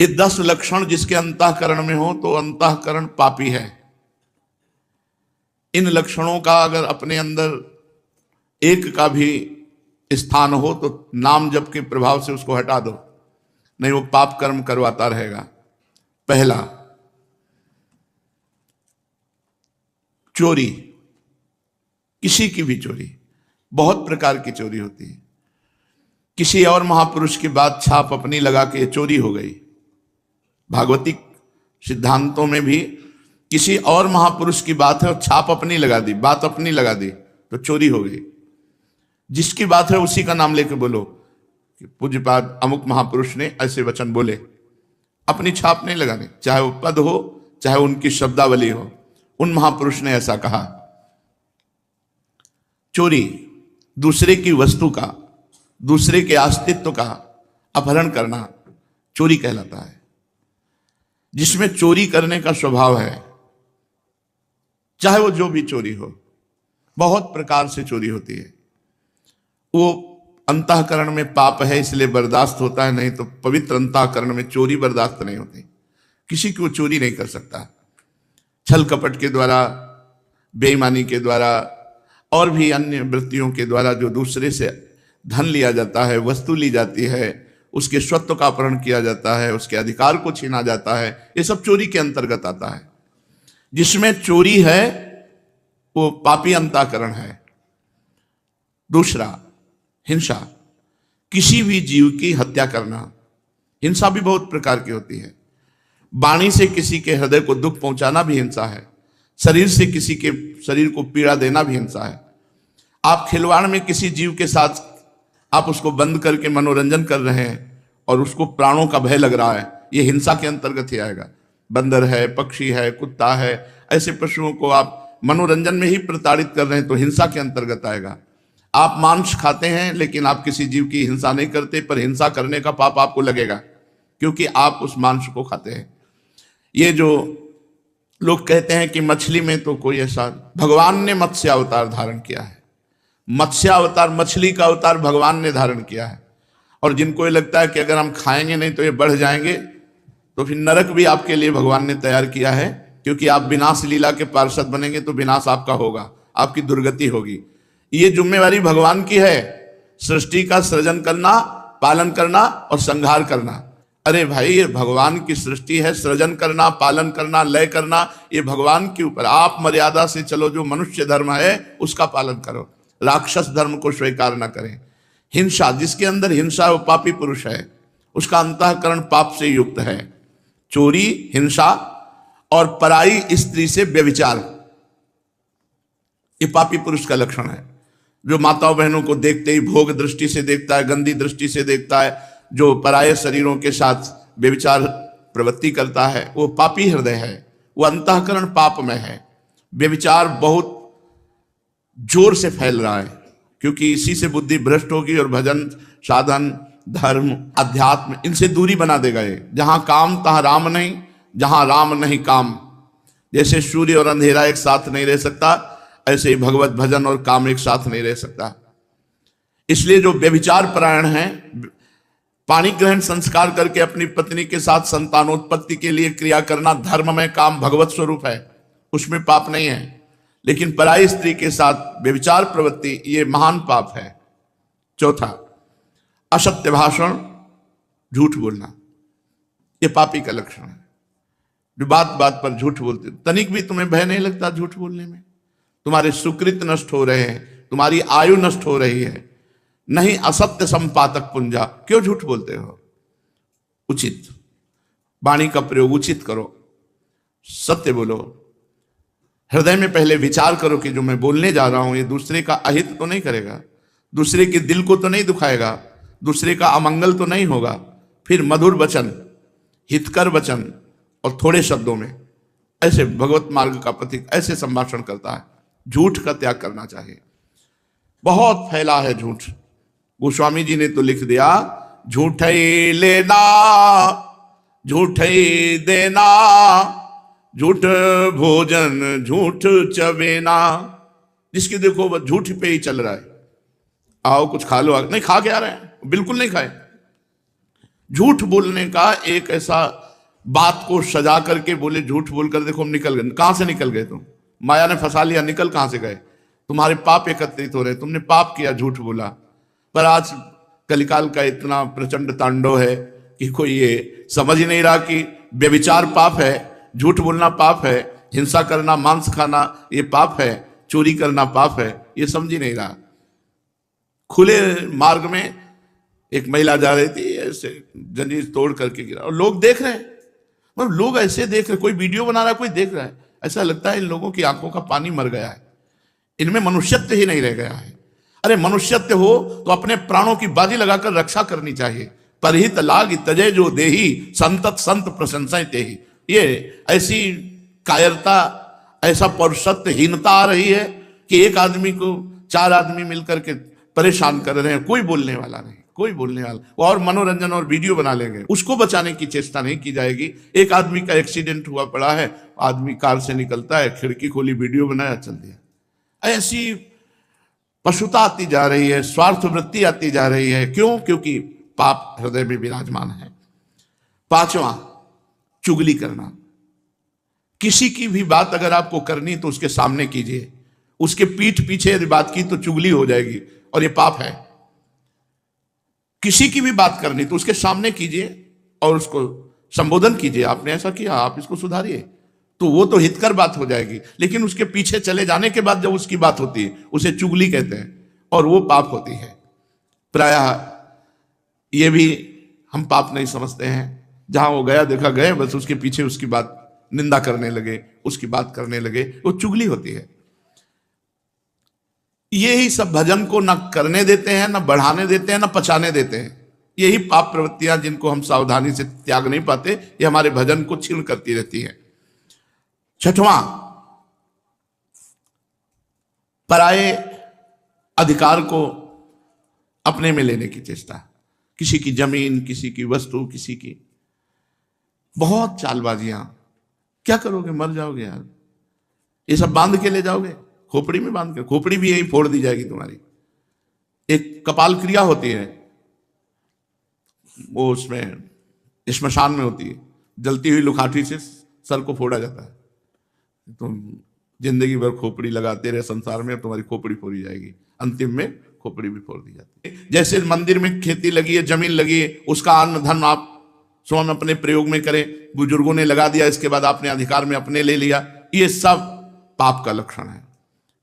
ये 10 लक्षण जिसके अंतःकरण में हो तो अंतःकरण पापी है। इन लक्षणों का अगर अपने अंदर एक का भी स्थान हो तो नाम जप के प्रभाव से उसको हटा दो, नहीं वो पाप कर्म करवाता रहेगा। पहला, चोरी, किसी की भी चोरी। बहुत प्रकार की चोरी होती है। किसी और महापुरुष की बात छाप अपनी लगा के चोरी हो गई। भागवतिक सिद्धांतों में भी किसी और महापुरुष की बात है और छाप अपनी लगा दी, बात अपनी लगा दी तो चोरी हो गई। जिसकी बात है उसी का नाम लेके बोलो कि पूज्यपाद अमुक महापुरुष ने ऐसे वचन बोले, अपनी छाप नहीं लगानी, चाहे वो पद हो चाहे उनकी शब्दावली हो, उन महापुरुष ने ऐसा कहा। चोरी, दूसरे की वस्तु का, दूसरे के अस्तित्व का अपहरण करना चोरी कहलाता है। जिसमें चोरी करने का स्वभाव है, चाहे वो जो भी चोरी हो, बहुत प्रकार से चोरी होती है। वो अंतःकरण में पाप है इसलिए बर्दाश्त होता है, नहीं तो पवित्र अंतःकरण में चोरी बर्दाश्त नहीं होती। किसी की वो चोरी नहीं कर सकता। छल कपट के द्वारा, बेईमानी के द्वारा और भी अन्य वृत्तियों के द्वारा जो दूसरे से धन लिया जाता है, वस्तु ली जाती है, उसके स्वत्व का अपहरण किया जाता है, उसके अधिकार को छीना जाता है, ये सब चोरी के अंतर्गत आता है। जिसमें चोरी है वो पापी अंतःकरण है। दूसरा, हिंसा, किसी भी जीव की हत्या करना। हिंसा भी बहुत प्रकार की होती है। वाणी से किसी के हृदय को दुख पहुंचाना भी हिंसा है। शरीर से किसी के शरीर को पीड़ा देना भी हिंसा है। आप खिलवाड़ में किसी जीव के साथ आप उसको बंद करके मनोरंजन कर रहे हैं और उसको प्राणों का भय लग रहा है, ये हिंसा के अंतर्गत ही आएगा। बंदर है, पक्षी है, कुत्ता है, ऐसे पशुओं को आप मनोरंजन में ही प्रताड़ित कर रहे हैं तो हिंसा के अंतर्गत आएगा। आप मांस खाते हैं लेकिन आप किसी जीव की हिंसा नहीं करते, पर हिंसा करने का पाप आपको लगेगा क्योंकि आप उस मांस को खाते हैं। ये जो लोग कहते हैं कि मछली में तो कोई ऐसा, भगवान ने मत्स्य अवतार धारण किया है। मत्स्य अवतार, मछली का अवतार भगवान ने धारण किया है। और जिनको ये लगता है कि अगर हम खाएंगे नहीं तो ये बढ़ जाएंगे, तो फिर नरक भी आपके लिए भगवान ने तैयार किया है, क्योंकि आप विनाश लीला के पार्षद बनेंगे तो विनाश आपका होगा, आपकी दुर्गति होगी। ये जिम्मेवारी भगवान की है, सृष्टि का सृजन करना, पालन करना और संहार करना। अरे भाई, ये भगवान की सृष्टि है, सृजन करना, पालन करना, लय करना, ये भगवान के ऊपर। आप मर्यादा से चलो, जो मनुष्य धर्म है उसका पालन करो, राक्षस धर्म को स्वीकार न करें। हिंसा, जिसके अंदर हिंसा वो पापी पुरुष है, उसका अंतःकरण पाप से युक्त है। चोरी, हिंसा और पराई स्त्री से व्यभिचार, ये पापी पुरुष का लक्षण है। जो माताओं बहनों को देखते ही भोग दृष्टि से देखता है, गंदी दृष्टि से देखता है, जो पराये शरीरों के साथ व्यभिचार प्रवृत्ति करता है, वो पापी हृदय है, वो अंतःकरण पाप में है। व्यभिचार बहुत जोर से फैल रहा है क्योंकि इसी से बुद्धि भ्रष्ट होगी और भजन, साधन, धर्म, अध्यात्म, इनसे दूरी बना देगा ये। जहां काम तहां राम नहीं, जहां राम नहीं काम। जैसे सूर्य और अंधेरा एक साथ नहीं रह सकता, ऐसे ही भगवत भजन और काम एक साथ नहीं रह सकता। इसलिए जो व्यभिचार परायण है, पाणी ग्रहण संस्कार करके अपनी पत्नी के साथ संतानोत्पत्ति के लिए क्रिया करना धर्म में काम भगवत स्वरूप है, उसमें पाप नहीं है। लेकिन पराई स्त्री के साथ व्यभिचार प्रवृत्ति, ये महान पाप है। चौथा, असत्य भाषण, झूठ बोलना, ये पापी का लक्षण है। जो बात बात पर झूठ बोलते, तनिक भी तुम्हें भय नहीं लगता झूठ बोलने में? तुम्हारे सुकृत नष्ट हो रहे हैं, तुम्हारी आयु नष्ट हो रही है। नहीं असत्य संपातक पुंजा, क्यों झूठ बोलते हो? उचित वाणी का प्रयोग उचित करो, सत्य बोलो। हृदय में पहले विचार करो कि जो मैं बोलने जा रहा हूं ये दूसरे का अहित तो नहीं करेगा, दूसरे के दिल को तो नहीं दुखाएगा, दूसरे का अमंगल तो नहीं होगा। फिर मधुर वचन, हितकर वचन और थोड़े शब्दों में, ऐसे भगवत मार्ग का प्रतीक ऐसे संभाषण करता है। झूठ का त्याग करना चाहिए। बहुत फैला है झूठ। गोस्वामी जी ने तो लिख दिया, झूठ ही लेना, झूठ ही देना, झूठ भोजन झूठ चबेना। जिसकी देखो वह झूठ पे ही चल रहा है। आओ कुछ खा लो, नहीं खा के आ रहे हैं, बिल्कुल नहीं खाए। झूठ बोलने का एक ऐसा बात को सजा करके बोले, झूठ बोलकर देखो हम निकल गए। कहां से निकल गए तुम? माया ने फंसा लिया, निकल कहां से गए? तुम्हारे पाप एकत्रित हो रहे, तुमने पाप किया, झूठ बोला। पर आज कलिकाल का इतना प्रचंड तांडव है कि कोई ये समझ ही नहीं रहा कि व्यभिचार पाप है, झूठ बोलना पाप है, हिंसा करना, मांस खाना ये पाप है, चोरी करना पाप है, ये समझ ही नहीं रहा। खुले मार्ग में एक महिला जा रही थी, ऐसे जंजीर तोड़ करके गिरा और लोग देख रहे हैं। मतलब लोग ऐसे देख रहे, कोई वीडियो बना रहा है, कोई देख रहा है, ऐसा लगता है इन लोगों की आंखों का पानी मर गया है, इनमें मनुष्यत्व ही नहीं रह गया है। अरे मनुष्यत्व हो तो अपने प्राणों की बाजी लगाकर रक्षा करनी चाहिए। परहित लाग तजय जो देही, संतत संत प्रशंसा तेही। ये ऐसी कायरता, ऐसा पौरुषत्वहीनता आ रही है कि एक आदमी को 4 आदमी मिलकर के परेशान कर रहे हैं, कोई बोलने वाला नहीं, कोई बोलने वाला, और मनोरंजन और वीडियो बना लेंगे, उसको बचाने की चेष्टा नहीं की जाएगी। एक आदमी का एक्सीडेंट हुआ पड़ा है, आदमी कार से निकलता है, खिड़की खोली, वीडियो बनाया, चल दिया। ऐसी पशुता आती जा रही है, स्वार्थ वृत्ति आती जा रही है। क्यों? क्योंकि पाप हृदय में विराजमान है। 5वां, चुगली करना। किसी की भी बात अगर आपको करनी तो उसके सामने कीजिए, उसके पीठ पीछे यदि बात की तो चुगली हो जाएगी और ये पाप है। किसी की भी बात करनी तो उसके सामने कीजिए और उसको संबोधन कीजिए, आपने ऐसा किया, आप इसको सुधारिए, तो वो तो हितकर बात हो जाएगी। लेकिन उसके पीछे चले जाने के बाद जब उसकी बात होती है, उसे चुगली कहते हैं और वो पाप होती है। प्रायः ये भी हम पाप नहीं समझते हैं, जहां वो गया देखा गए, बस उसके पीछे उसकी बात निंदा करने लगे, उसकी बात करने लगे, वो चुगली होती है। यही सब भजन को न करने देते हैं, न बढ़ाने देते हैं, न पचाने देते हैं। यही पाप प्रवृत्तियां जिनको हम सावधानी से त्याग नहीं पाते, ये हमारे भजन को छीण करती रहती है। 6वां, पराये अधिकार को अपने में लेने की चेष्टा। किसी की जमीन, किसी की वस्तु, किसी की बहुत चालबाजियां। क्या करोगे? मर जाओगे यार। ये सब बांध के ले जाओगे, खोपड़ी में बांध के, खोपड़ी भी यही फोड़ दी जाएगी तुम्हारी। एक कपाल क्रिया होती है, वो उसमें श्मशान में होती है, जलती हुई लुखाठी से सर को फोड़ा जाता है। तुम जिंदगी भर खोपड़ी लगाते रहे संसार में, तुम्हारी खोपड़ी फोड़ी जाएगी, अंतिम में खोपड़ी भी फोड़ दी जाती है। जैसे मंदिर में खेती लगी है, जमीन लगी है, उसका अन्न धन आप स्वयं अपने प्रयोग में करें, बुजुर्गों ने लगा दिया, इसके बाद आपने अधिकार में अपने ले लिया, ये सब पाप का लक्षण है।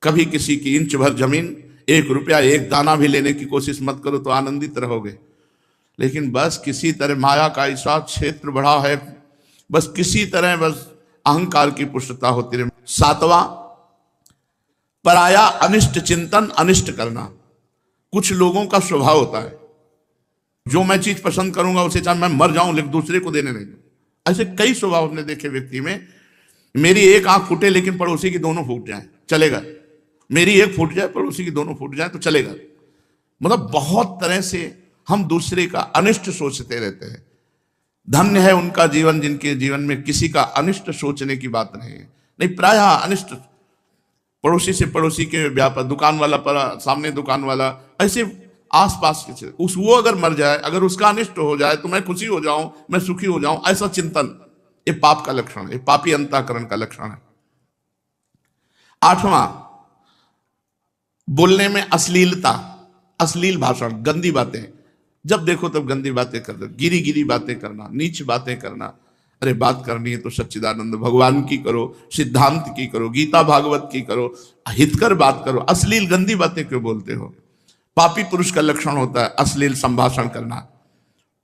कभी किसी की इंच भर जमीन, 1 रुपया, 1 दाना भी लेने की कोशिश मत करो तो आनंदित रहोगे। लेकिन बस किसी तरह माया का ऐसा क्षेत्र बढ़ा है, बस किसी तरह बस अहंकार की पुष्टता होती रहे। 7वां, पराया अनिष्ट चिंतन, अनिष्ट करना। कुछ लोगों का स्वभाव होता है, जो मैं चीज पसंद करूंगा उसे चाहे मैं मर जाऊं लेकिन दूसरे को देने नहीं दूं। ऐसे कई स्वभाव हमने देखे व्यक्ति में। मेरी एक आंख फूटे लेकिन पड़ोसी की दोनों फूट जाए, चलेगा। मेरी एक फूट जाए, पड़ोसी की दोनों फूट जाए तो चलेगा। मतलब बहुत तरह से हम दूसरे का अनिष्ट सोचते रहते हैं। धन्य है उनका जीवन जिनके जीवन में किसी का अनिष्ट सोचने की बात नहीं है। नहीं, प्रायः अनिष्ट, पड़ोसी से पड़ोसी के व्यापार, दुकान वाला पर सामने दुकान वाला, ऐसे आसपास के वो अगर मर जाए, अगर उसका अनिष्ट हो जाए तो मैं खुशी हो जाऊं, मैं सुखी हो जाऊं, ऐसा चिंतन, ये पाप का लक्षण है, पापी अंतःकरण का लक्षण है। 8वां, बोलने में अश्लीलता, अश्लील भाषण, गंदी बातें। जब देखो तब गंदी बातें कर दो, गिरी गिरी बातें करना, नीच बातें करना। अरे बात करनी है तो सच्चिदानंद भगवान की करो, सिद्धांत की करो, गीता भागवत की करो, हितकर बात करो। अश्लील गंदी बातें क्यों बोलते हो? पापी पुरुष का लक्षण होता है अश्लील संभाषण करना।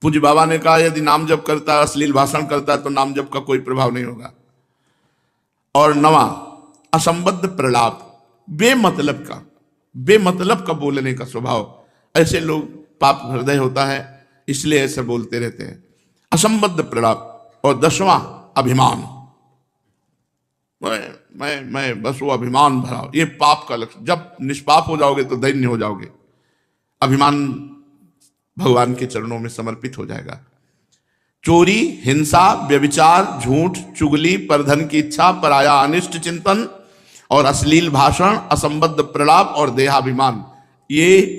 पूज्य बाबा ने कहा यदि नाम जप करता है, अश्लील भाषण करता है तो नाम जप का कोई प्रभाव नहीं होगा। और 9वां, असंबद्ध प्रलाप, बेमतलब का बोलने का स्वभाव। ऐसे लोग पाप हृदय होता है, इसलिए ऐसे बोलते रहते हैं, असंबद्ध प्रलाप। और 10वां, अभिमान। मैं बस वो अभिमान भरा, ये पाप का लक्षण। जब निष्पाप हो जाओगे तो दैन्य हो जाओगे। अभिमान भगवान के चरणों में समर्पित हो जाएगा। चोरी, हिंसा, व्यभिचार, झूठ, चुगली, परधन की इच्छा, पराया अनिष्ट चिंतन और अश्लील भाषण, असंबद्ध प्रलाप और देहाभिमान, ये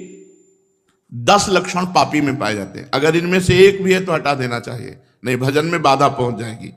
10 लक्षण पापी में पाए जाते हैं। अगर इनमें से एक भी है तो हटा देना चाहिए, नहीं भजन में बाधा पहुंच जाएगी।